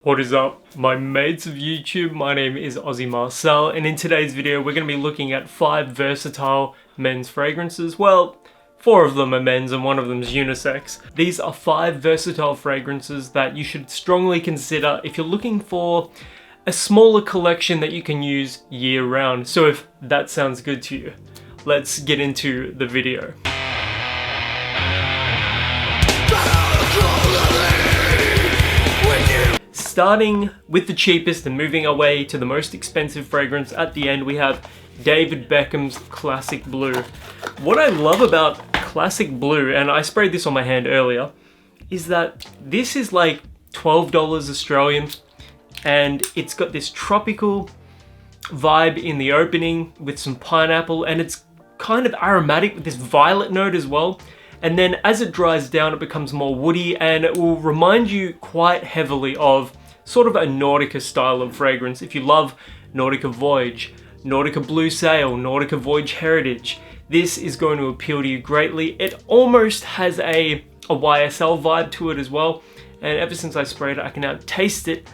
What is up, my mates of YouTube? My name is Aussie Marcel, and in today's video we're going to be looking at 5 versatile men's fragrances. Well, 4 of them are men's and 1 of them is unisex. These are 5 versatile fragrances that you should strongly consider if you're looking for a smaller collection that you can use year round. So if that sounds good to you, let's get into the video. Starting with the cheapest and moving our way to the most expensive fragrance at the end, we have David Beckham's Classic Blue. What I love about Classic Blue, and I sprayed this on my hand earlier, is that this is like $12 Australian, and it's got this tropical vibe in the opening with some pineapple, and it's kind of aromatic with this violet note as well. And then as it dries down, it becomes more woody, and it will remind you quite heavily of sort of a Nautica style of fragrance. If you love Nautica Voyage, Nautica Blue Sail, Nautica Voyage Heritage, this is going to appeal to you greatly. It almost has a YSL vibe to it as well. And ever since I sprayed it, I can now taste it.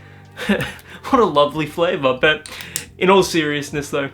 What a lovely flavor. But in all seriousness though,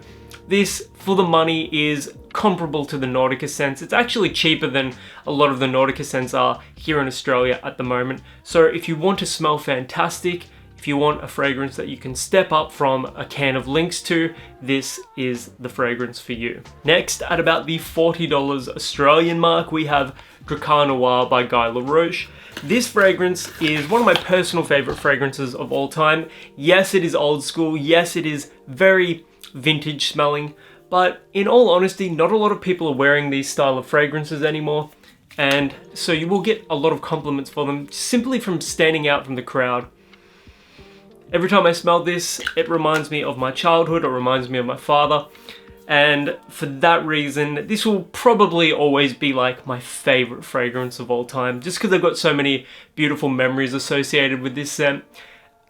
this, for the money, is comparable to the Nautica scents. It's actually cheaper than a lot of the Nautica scents are here in Australia at the moment. So if you want to smell fantastic, if you want a fragrance that you can step up from a can of Lynx to, this is the fragrance for you. Next, at about the $40 Australian mark, we have Drakkar Noir by Guy Laroche. This fragrance is one of my personal favorite fragrances of all time. Yes, it is old school. Yes, it is very vintage smelling. But in all honesty, not a lot of people are wearing these style of fragrances anymore. And so you will get a lot of compliments for them simply from standing out from the crowd. Every time I smell this, it reminds me of my childhood, it reminds me of my father. And for that reason, this will probably always be like my favorite fragrance of all time, just because I've got so many beautiful memories associated with this scent.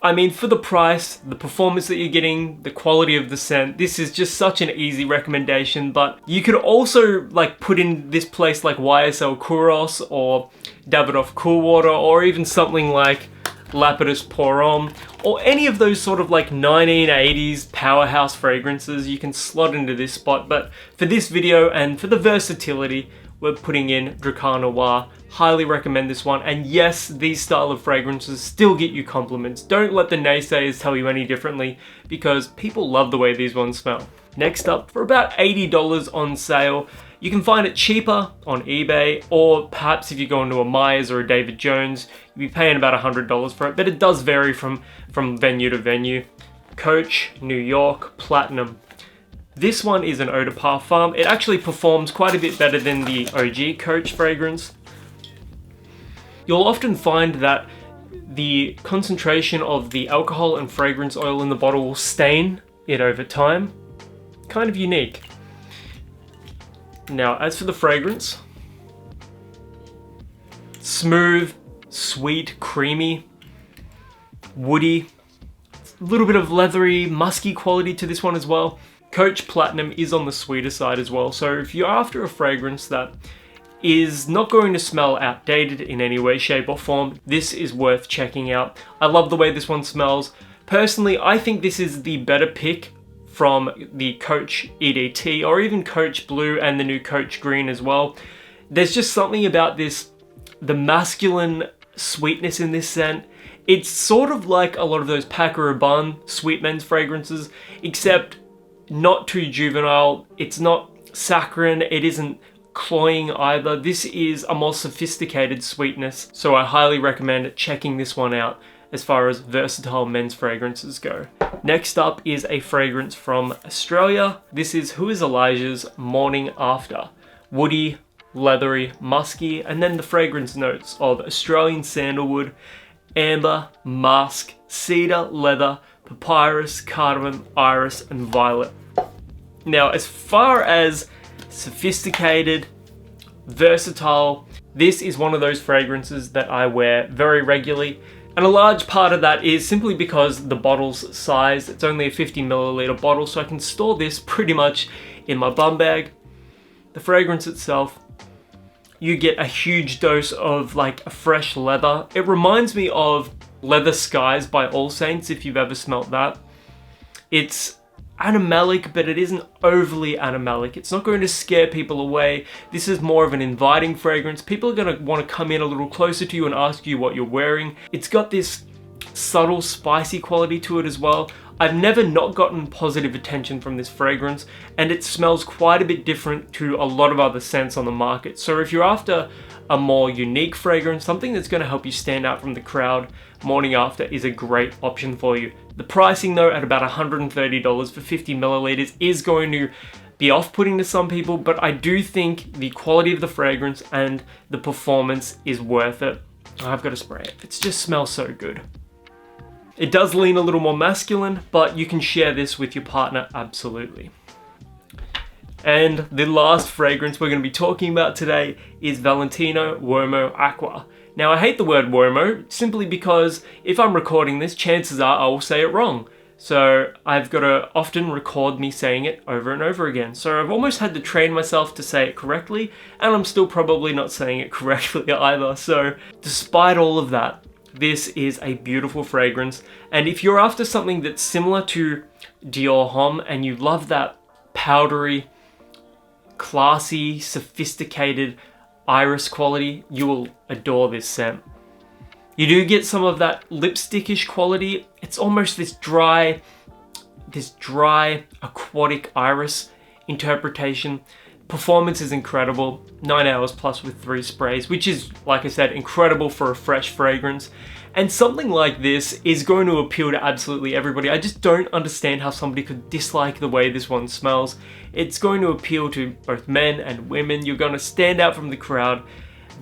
I mean, for the price, the performance that you're getting, the quality of the scent, this is just such an easy recommendation. But you could also like put in this place like YSL Kouros or Davidoff Cool Water, or even something like Lapidus Pour Homme, or any of those sort of like 1980s powerhouse fragrances. You can slot into this spot. But for this video and for the versatility, we're putting in Drakkar Noir. Highly recommend this one. And yes, these style of fragrances still get you compliments. Don't let the naysayers tell you any differently, because people love the way these ones smell. Next up, for about $80 on sale, you can find it cheaper on eBay, or perhaps if you go into a Myers or a David Jones, you'll be paying about $100 for it, but it does vary from venue to venue. Coach New York Platinum. This one is an eau de parfum. It actually performs quite a bit better than the OG Coach fragrance. You'll often find that the concentration of the alcohol and fragrance oil in the bottle will stain it over time. Kind of unique. Now, as for the fragrance, smooth, sweet, creamy, woody, a little bit of leathery, musky quality to this one as well. Coach Platinum is on the sweeter side as well, so if you're after a fragrance that is not going to smell outdated in any way, shape or form, this is worth checking out. I love the way this one smells. Personally, I think this is the better pick from the Coach EDT, or even Coach Blue and the new Coach Green as well. There's just something about this, the masculine sweetness in this scent. It's sort of like a lot of those Paco Rabanne sweet men's fragrances, except not too juvenile. It's not saccharine, it isn't cloying either. This is a more sophisticated sweetness, so I highly recommend checking this one out as far as versatile men's fragrances go. Next up is a fragrance from Australia. This is Who is Elijah's Morning After. Woody, leathery, musky, and then the fragrance notes of Australian sandalwood, amber, musk, cedar, leather, papyrus, cardamom, iris, and violet. Now, as far as sophisticated, versatile, this is one of those fragrances that I wear very regularly. And a large part of that is simply because the bottle's size. It's only a 50ml bottle, so I can store this pretty much in my bum bag. The fragrance itself, you get a huge dose of like a fresh leather. It reminds me of Leather Skies by All Saints, if you've ever smelt that. It's animalic, but it isn't overly animalic. It's not going to scare people away. This is more of an inviting fragrance. People are going to want to come in a little closer to you and ask you what you're wearing. It's got this subtle spicy quality to it as well. I've never not gotten positive attention from this fragrance, and it smells quite a bit different to a lot of other scents on the market. So if you're after a more unique fragrance, something that's going to help you stand out from the crowd, Morning After is a great option for you. The pricing though, at about $130 for 50 milliliters, is going to be off-putting to some people, but I do think the quality of the fragrance and the performance is worth it. I've got to spray it. It just smells so good. It does lean a little more masculine, but you can share this with your partner, absolutely. And the last fragrance we're going to be talking about today is Valentino Uomo Aqua. Now, I hate the word Uomo simply because if I'm recording this, chances are I will say it wrong. So I've got to often record me saying it over and over again. So I've almost had to train myself to say it correctly, and I'm still probably not saying it correctly either. So despite all of that, this is a beautiful fragrance. And if you're after something that's similar to Dior Homme and you love that powdery, classy, sophisticated iris quality, you will adore this scent. You do get some of that lipstickish quality. It's almost this dry aquatic iris interpretation. Performance is incredible, 9 hours plus with 3 sprays, which is, like I said, incredible for a fresh fragrance. And something like this is going to appeal to absolutely everybody. I just don't understand how somebody could dislike the way this one smells. It's going to appeal to both men and women. You're going to stand out from the crowd,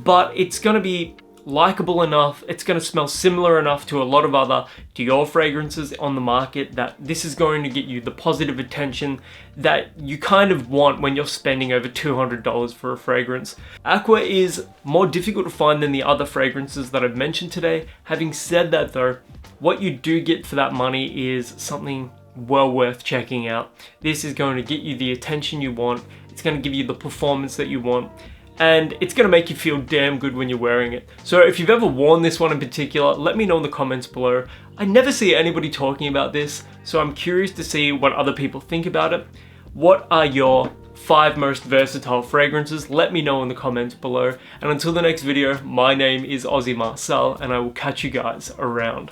but it's going to be likable enough. It's going to smell similar enough to a lot of other Dior fragrances on the market that this is going to get you the positive attention that you kind of want when you're spending over $200 for a fragrance. Aqua is more difficult to find than the other fragrances that I've mentioned today. Having said that though, what you do get for that money is something well worth checking out. This is going to get you the attention you want. It's going to give you the performance that you want. And it's going to make you feel damn good when you're wearing it. So if you've ever worn this one in particular, let me know in the comments below. I never see anybody talking about this, so I'm curious to see what other people think about it. What are your 5 most versatile fragrances? Let me know in the comments below. And until the next video, my name is Aussie Marcel, and I will catch you guys around.